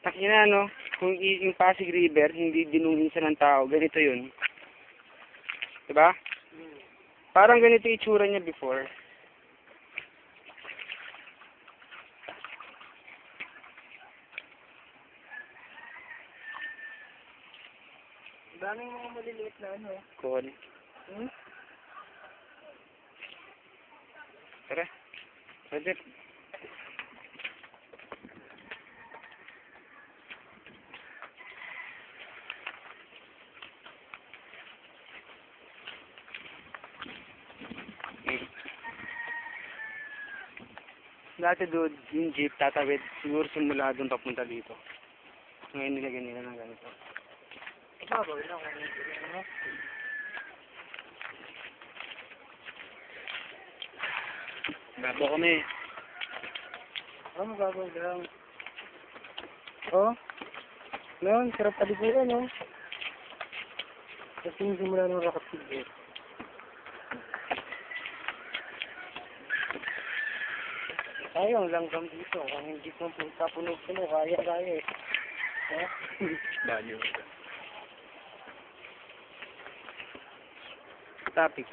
Takina, no? Kung yung Pasig River, hindi dinungisa ng tao, ganito yun. Diba? Parang ganito yung itsura niya before. Daming mga maliliit na ano. Cool. Hmm? Tara. Roger. Dati doon, yung jeep tatawid, siguro simula doon papunta dito. Ngayon nilagyan nila ng ganito. Ibabaw lang kung ano. Babo kami. Oh, mababaw lang. Oh. Noon, sarap paliguan, no? Kasi yung simula ng rocket siguro. Ayun lang kami dito. Kung hindi ko puno-puno, kaya eh. Eh? Banyo. Topic.